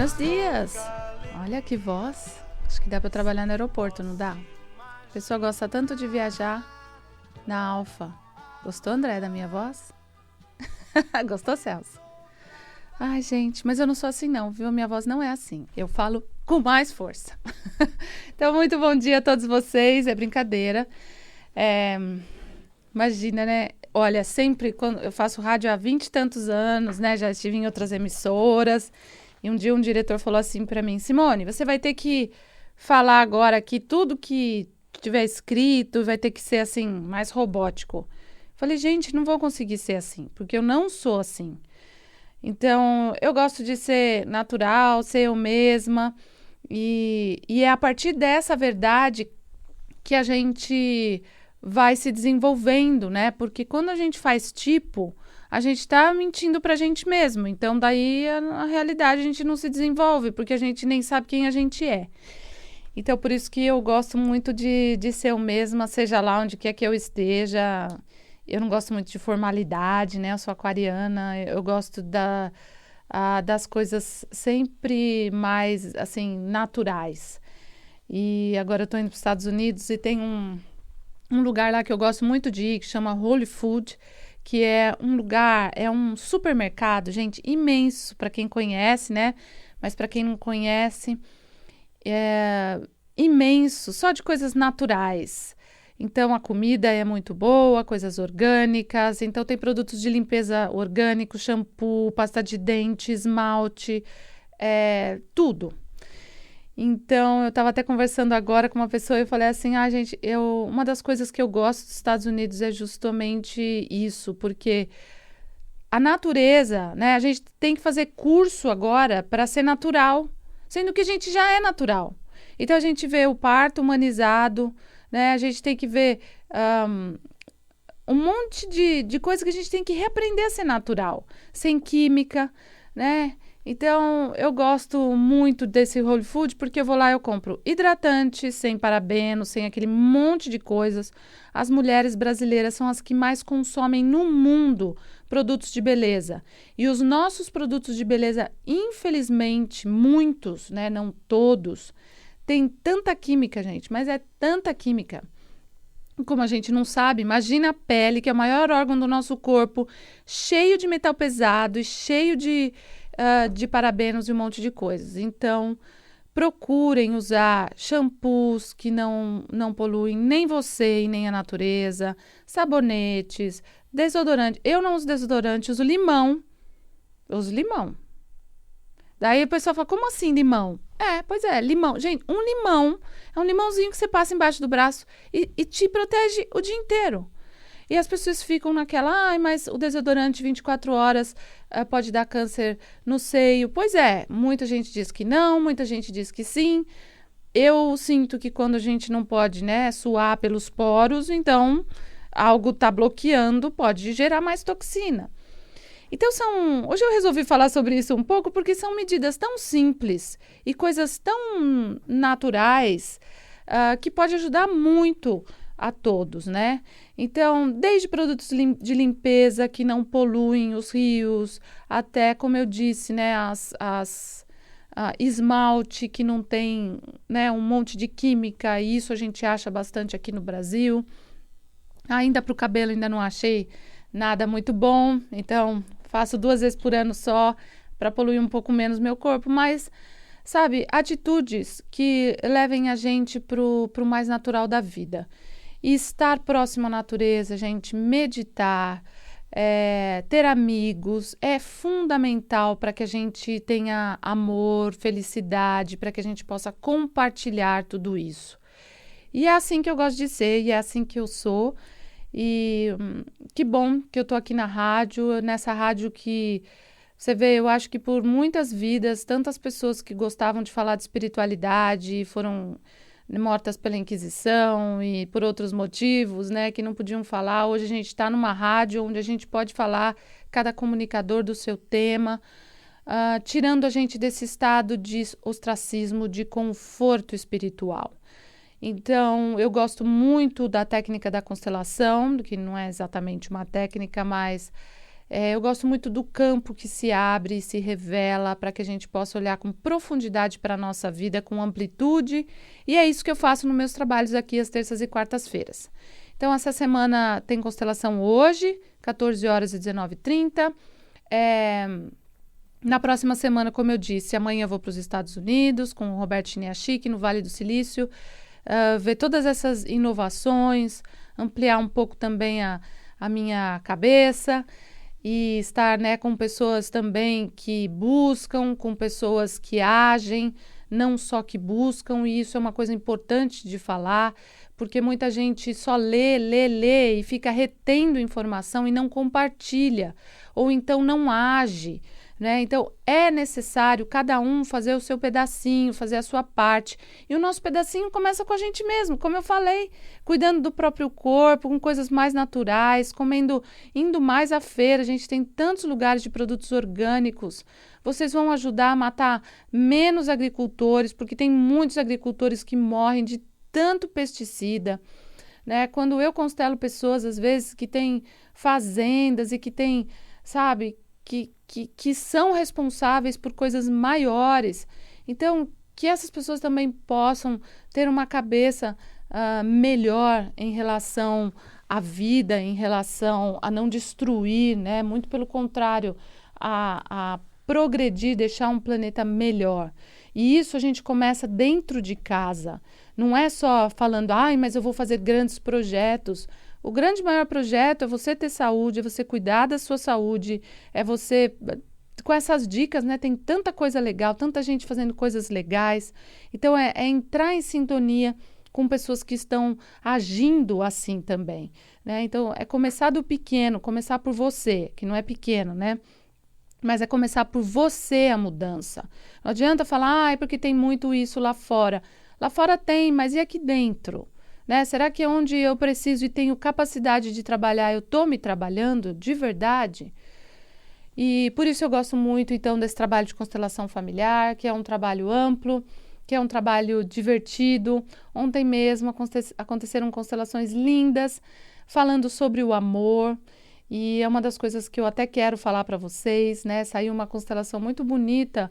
Buenos dias! Olha que voz. Acho que dá para trabalhar no aeroporto, não dá? A pessoa gosta tanto de viajar na Alfa. Gostou, André, da minha voz? Gostou, Celso? Ai, gente, mas eu não sou assim não, viu? Minha voz não é assim. Eu falo com mais força. Então, muito bom dia a todos vocês. É brincadeira. Imagina, né? Olha, sempre quando eu faço rádio há 20 e tantos anos, né? Já estive em outras emissoras. E um dia um diretor falou assim para mim: Simone, você vai ter que falar agora aqui tudo que tiver escrito, vai ter que ser assim, mais robótico. Falei, gente, não vou conseguir ser assim, porque eu não sou assim. Então, eu gosto de ser natural, ser eu mesma. E é a partir dessa verdade que a gente vai se desenvolvendo, né? Porque quando a gente faz tipo, a gente tá mentindo pra gente mesmo. Então, daí, na realidade, a gente não se desenvolve, porque a gente nem sabe quem a gente é. Então, por isso que eu gosto muito de ser eu mesma, seja lá onde quer que eu esteja. Eu não gosto muito de formalidade, né? Eu sou aquariana, eu gosto das coisas sempre mais, assim, naturais. E agora eu tô indo para os Estados Unidos e tem um lugar lá que eu gosto muito de ir, que chama Whole Food, que é um lugar, é um supermercado, gente, imenso para quem conhece, né? Mas para quem não conhece, é imenso, só de coisas naturais. Então, a comida é muito boa, coisas orgânicas. Então, tem produtos de limpeza orgânico, shampoo, pasta de dente, esmalte, tudo. Então, eu estava até conversando agora com uma pessoa e eu falei assim, gente, uma das coisas que eu gosto dos Estados Unidos é justamente isso, porque a natureza, né, a gente tem que fazer curso agora para ser natural, sendo que a gente já é natural. Então, a gente vê o parto humanizado, né, a gente tem que ver um monte de coisa que a gente tem que reaprender a ser natural, sem química, né? Então, eu gosto muito desse Whole Food porque eu vou lá e eu compro hidratante, sem parabenos, sem aquele monte de coisas. As mulheres brasileiras são as que mais consomem no mundo produtos de beleza. E os nossos produtos de beleza, infelizmente, muitos, né, não todos, tem tanta química, gente, mas é tanta química. Como a gente não sabe, imagina a pele, que é o maior órgão do nosso corpo, cheio de metal pesado e cheio de parabenos e um monte de coisas. Então, procurem usar shampoos que não poluem nem você e nem a natureza, sabonetes, desodorante. Eu não uso desodorante, uso limão. Eu uso limão. Daí a pessoa fala, como assim limão? Pois é, limão. Gente, um limão é um limãozinho que você passa embaixo do braço e te protege o dia inteiro. E as pessoas ficam naquela, mas o desodorante 24 horas pode dar câncer no seio. Pois é, muita gente diz que não, muita gente diz que sim. Eu sinto que quando a gente não pode, né, suar pelos poros, então algo está bloqueando, pode gerar mais toxina. Então, hoje eu resolvi falar sobre isso um pouco porque são medidas tão simples e coisas tão naturais que pode ajudar muito a todos, né? Então, desde produtos de limpeza que não poluem os rios, até, como eu disse, né, esmalte que não tem, né, um monte de química, e isso a gente acha bastante aqui no Brasil. Ainda para o cabelo ainda não achei nada muito bom, então faço 2 vezes por ano só para poluir um pouco menos meu corpo, mas, sabe, atitudes que levem a gente pro mais natural da vida. E estar próximo à natureza, gente, meditar, ter amigos, é fundamental para que a gente tenha amor, felicidade, para que a gente possa compartilhar tudo isso. E é assim que eu gosto de ser, e é assim que eu sou. E que bom que eu tô aqui na rádio, nessa rádio que, você vê, eu acho que por muitas vidas, tantas pessoas que gostavam de falar de espiritualidade foram mortas pela Inquisição e por outros motivos, né, que não podiam falar. Hoje a gente está numa rádio onde a gente pode falar, cada comunicador do seu tema, tirando a gente desse estado de ostracismo, de conforto espiritual. Então, eu gosto muito da técnica da constelação, que não é exatamente uma técnica, mas Eu gosto muito do campo que se abre e se revela para que a gente possa olhar com profundidade para a nossa vida, com amplitude. E é isso que eu faço nos meus trabalhos aqui às terças e quartas-feiras. Então, essa semana tem constelação hoje, 14 horas e 19h30. Na próxima semana, como eu disse, amanhã eu vou para os Estados Unidos com o Roberto Chiniachik, no Vale do Silício, ver todas essas inovações, ampliar um pouco também a minha cabeça e estar, né, com pessoas também que buscam, com pessoas que agem, não só que buscam, e isso é uma coisa importante de falar, porque muita gente só lê e fica retendo informação e não compartilha, ou então não age, né? Então, é necessário cada um fazer o seu pedacinho, fazer a sua parte. E o nosso pedacinho começa com a gente mesmo, como eu falei, cuidando do próprio corpo, com coisas mais naturais, indo mais à feira. A gente tem tantos lugares de produtos orgânicos. Vocês vão ajudar a matar menos agricultores, porque tem muitos agricultores que morrem de tanto pesticida, né? Quando eu constelo pessoas, às vezes, que têm fazendas e que têm, sabe, que são responsáveis por coisas maiores. Então, que essas pessoas também possam ter uma cabeça melhor em relação à vida, em relação a não destruir, né? Muito pelo contrário, a progredir, deixar um planeta melhor. E isso a gente começa dentro de casa. Não é só falando, mas eu vou fazer grandes projetos. O maior projeto é você ter saúde, é você cuidar da sua saúde, é você, com essas dicas, né? Tem tanta coisa legal, tanta gente fazendo coisas legais. Então, é entrar em sintonia com pessoas que estão agindo assim também, né? Então, é começar do pequeno, começar por você, que não é pequeno, né? Mas é começar por você a mudança. Não adianta falar, porque tem muito isso lá fora. Lá fora tem, mas e aqui dentro? Né? Será que onde eu preciso e tenho capacidade de trabalhar, eu estou me trabalhando de verdade? E por isso eu gosto muito, então, desse trabalho de constelação familiar, que é um trabalho amplo, que é um trabalho divertido. Ontem mesmo aconteceram constelações lindas, falando sobre o amor. E é uma das coisas que eu até quero falar para vocês, né? Saiu uma constelação muito bonita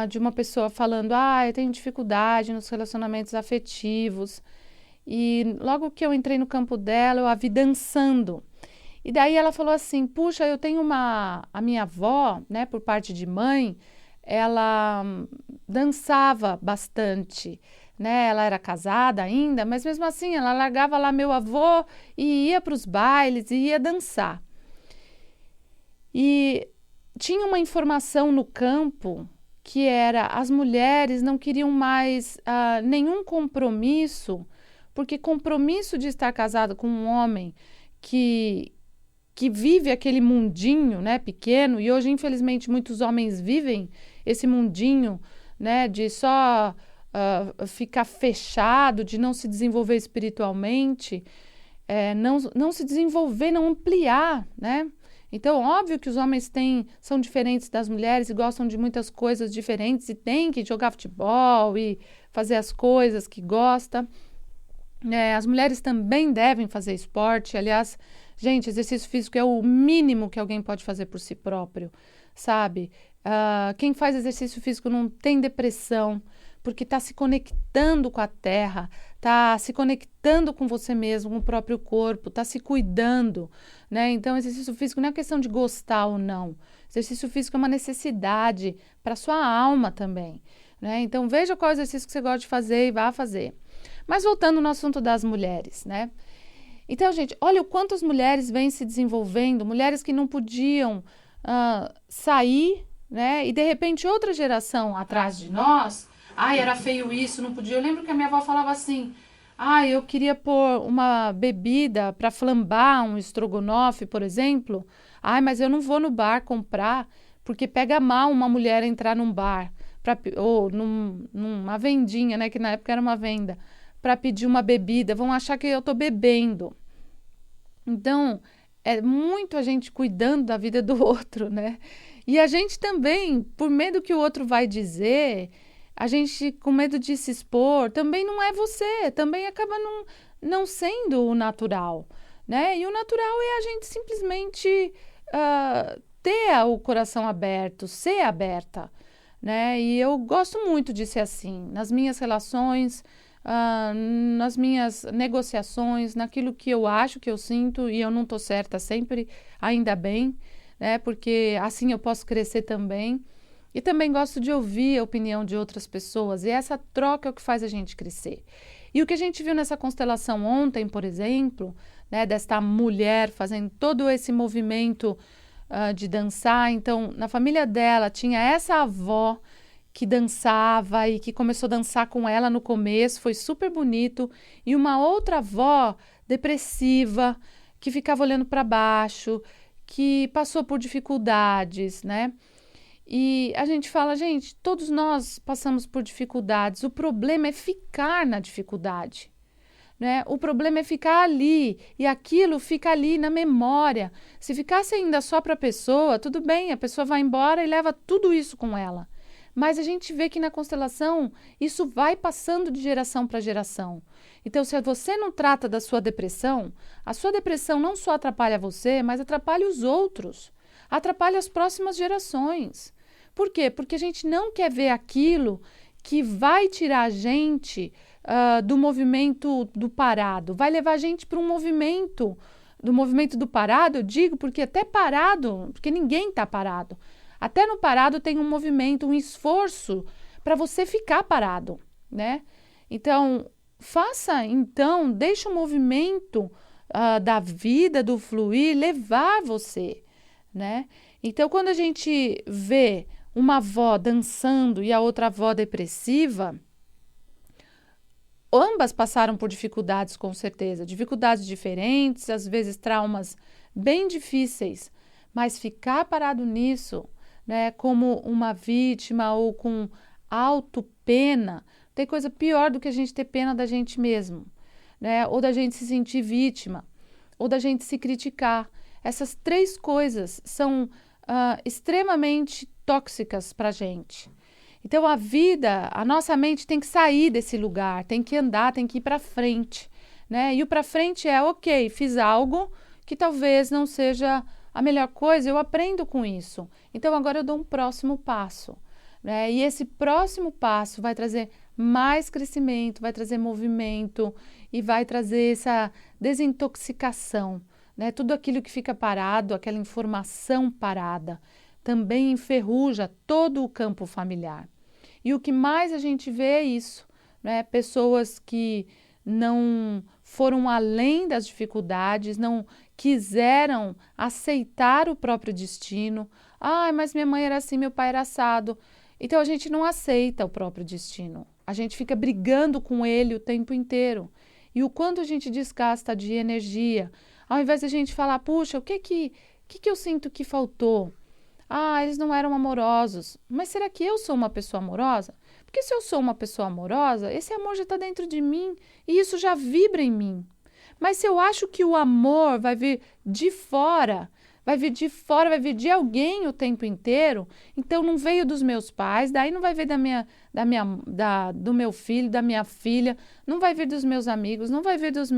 de uma pessoa falando, eu tenho dificuldade nos relacionamentos afetivos. E logo que eu entrei no campo dela, eu a vi dançando. E daí ela falou assim, puxa, eu tenho a minha avó, né, por parte de mãe, ela dançava bastante, né? Ela era casada ainda, mas mesmo assim ela largava lá meu avô e ia para os bailes e ia dançar. E tinha uma informação no campo que era as mulheres não queriam mais nenhum compromisso, porque compromisso de estar casado com um homem que vive aquele mundinho, né, pequeno, e hoje, infelizmente, muitos homens vivem esse mundinho, né, de só ficar fechado, de não se desenvolver espiritualmente, não se desenvolver, não ampliar, né? Então, óbvio que os homens são diferentes das mulheres e gostam de muitas coisas diferentes e tem que jogar futebol e fazer as coisas que gosta. As mulheres também devem fazer esporte. Aliás, gente, exercício físico é o mínimo que alguém pode fazer por si próprio, sabe? Quem faz exercício físico não tem depressão, porque está se conectando com a terra, está se conectando com você mesmo, com o próprio corpo, está se cuidando, né? Então, exercício físico não é questão de gostar ou não. Exercício físico é uma necessidade para a sua alma também, né? Então, veja qual exercício que você gosta de fazer e vá fazer. Mas voltando no assunto das mulheres, né? Então, gente, olha o quanto as mulheres vêm se desenvolvendo, mulheres que não podiam sair, né? E de repente outra geração atrás de nós, era feio isso, não podia. Eu lembro que a minha avó falava assim, eu queria pôr uma bebida para flambar um estrogonofe, por exemplo. Mas eu não vou no bar comprar, porque pega mal uma mulher entrar num bar, ou numa vendinha, né? Que na época era uma venda, para pedir uma bebida, vão achar que eu estou bebendo. Então, é muito a gente cuidando da vida do outro, né? E a gente também, por medo que o outro vai dizer, a gente com medo de se expor, também não é você, também acaba não sendo o natural, né? E o natural é a gente simplesmente ter o coração aberto, ser aberta, né? E eu gosto muito de ser assim, nas minhas relações, nas minhas negociações, naquilo que eu acho, que eu sinto, e eu não estou certa sempre, ainda bem, né? Porque assim eu posso crescer também. E também gosto de ouvir a opinião de outras pessoas, e essa troca é o que faz a gente crescer. E o que a gente viu nessa constelação ontem, por exemplo, né, desta mulher fazendo todo esse movimento de dançar. Então, na família dela tinha essa avó que dançava e que começou a dançar com ela no começo, foi super bonito, e uma outra avó depressiva, que ficava olhando para baixo, que passou por dificuldades, né? E a gente fala, gente, todos nós passamos por dificuldades, o problema é ficar na dificuldade, né? O problema é ficar ali, e aquilo fica ali na memória. Se ficasse ainda só para a pessoa, tudo bem, a pessoa vai embora e leva tudo isso com ela. Mas a gente vê que na constelação isso vai passando de geração para geração. Então, se você não trata da sua depressão, a sua depressão não só atrapalha você, mas atrapalha os outros, atrapalha as próximas gerações. Por quê? Porque a gente não quer ver aquilo que vai tirar a gente do movimento do parado, vai levar a gente para um movimento do parado, eu digo, porque até parado, porque ninguém está parado. Até no parado tem um movimento, um esforço para você ficar parado, né? Então, deixa o movimento da vida, do fluir, levar você, né? Então, quando a gente vê uma avó dançando e a outra avó depressiva, ambas passaram por dificuldades, com certeza, dificuldades diferentes, às vezes traumas bem difíceis, mas ficar parado nisso, né, como uma vítima ou com auto-pena, tem coisa pior do que a gente ter pena da gente mesmo, né, ou da gente se sentir vítima, ou da gente se criticar. Essas três coisas são extremamente tóxicas para a gente. Então, a nossa mente tem que sair desse lugar, tem que andar, tem que ir para frente, né? E o para frente é, ok, fiz algo que talvez não seja a melhor coisa, eu aprendo com isso. Então, agora eu dou um próximo passo, né? E esse próximo passo vai trazer mais crescimento, vai trazer movimento e vai trazer essa desintoxicação, né? Tudo aquilo que fica parado, aquela informação parada, também enferruja todo o campo familiar. E o que mais a gente vê é isso, né? Pessoas que não foram além das dificuldades, não quiseram aceitar o próprio destino. Ah, mas minha mãe era assim, meu pai era assado. Então a gente não aceita o próprio destino. A gente fica brigando com ele o tempo inteiro. E o quanto a gente desgasta de energia, ao invés de a gente falar, puxa, o que eu sinto que faltou? Ah, eles não eram amorosos. Mas será que eu sou uma pessoa amorosa? Porque se eu sou uma pessoa amorosa, esse amor já está dentro de mim e isso já vibra em mim. Mas se eu acho que o amor vai vir de fora, vai vir de alguém o tempo inteiro, então não veio dos meus pais, daí não vai vir do meu filho, da minha filha, não vai vir dos meus amigos, não vai vir dos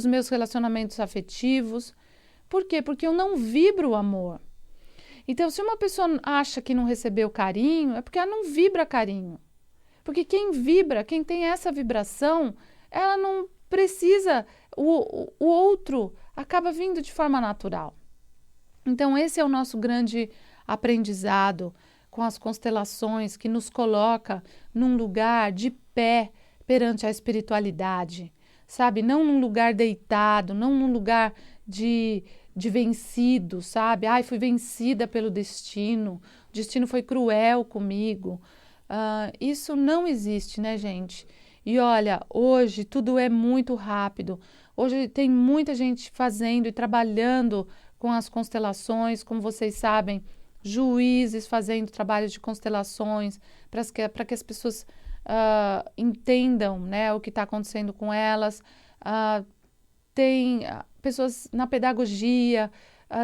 meus relacionamentos afetivos. Por quê? Porque eu não vibro o amor. Então, se uma pessoa acha que não recebeu carinho, é porque ela não vibra carinho. Porque quem vibra, quem tem essa vibração, ela não precisa, o outro acaba vindo de forma natural. Então, esse é o nosso grande aprendizado com as constelações, que nos coloca num lugar de pé perante a espiritualidade, sabe? Não num lugar deitado, não num lugar de vencido, sabe? Ai, fui vencida pelo destino, o destino foi cruel comigo. Isso não existe, né, gente? E olha, hoje tudo é muito rápido. Hoje tem muita gente fazendo e trabalhando com as constelações, como vocês sabem, juízes fazendo trabalhos de constelações para que as pessoas entendam, né, o que está acontecendo com elas. Tem pessoas na pedagogia,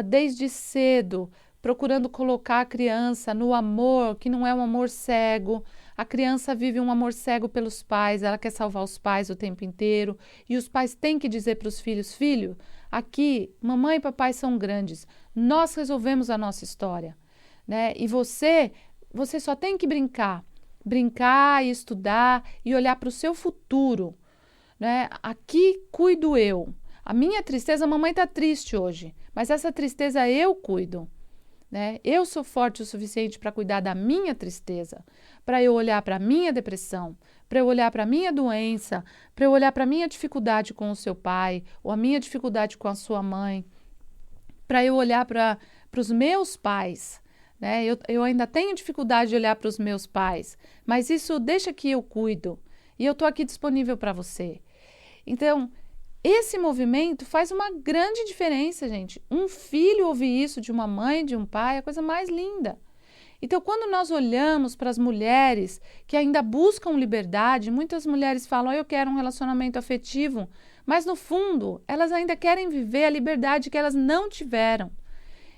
desde cedo, procurando colocar a criança no amor, que não é um amor cego. A criança vive um amor cego pelos pais, ela quer salvar os pais o tempo inteiro. E os pais têm que dizer para os filhos, filho, aqui mamãe e papai são grandes, Nós resolvemos a nossa história, né? E você só tem que brincar e estudar e olhar para o seu futuro, né? Aqui cuido eu. A minha tristeza, a mamãe está triste hoje, mas essa tristeza eu cuido, né? Eu sou forte o suficiente para cuidar da minha tristeza, para eu olhar para a minha depressão, para eu olhar para a minha doença, para eu olhar para a minha dificuldade com o seu pai, ou a minha dificuldade com a sua mãe, para eu olhar para os meus pais, né? Eu ainda tenho dificuldade de olhar para os meus pais, mas isso deixa que eu cuido, e eu estou aqui disponível para você. Então, esse movimento faz uma grande diferença, gente. Um filho ouvir isso de uma mãe, de um pai, é a coisa mais linda. Então, quando nós olhamos para as mulheres que ainda buscam liberdade, muitas mulheres falam, eu quero um relacionamento afetivo, mas no fundo, elas ainda querem viver a liberdade que elas não tiveram.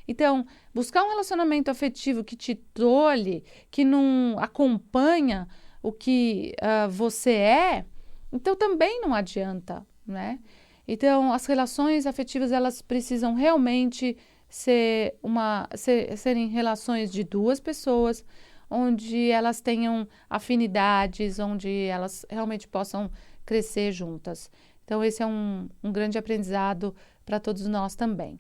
Então, buscar um relacionamento afetivo que te tolhe, que não acompanha o que você é, então também não adianta, né? Então, as relações afetivas, elas precisam realmente serem relações de duas pessoas, onde elas tenham afinidades, onde elas realmente possam crescer juntas. Então, esse é um grande aprendizado para todos nós também.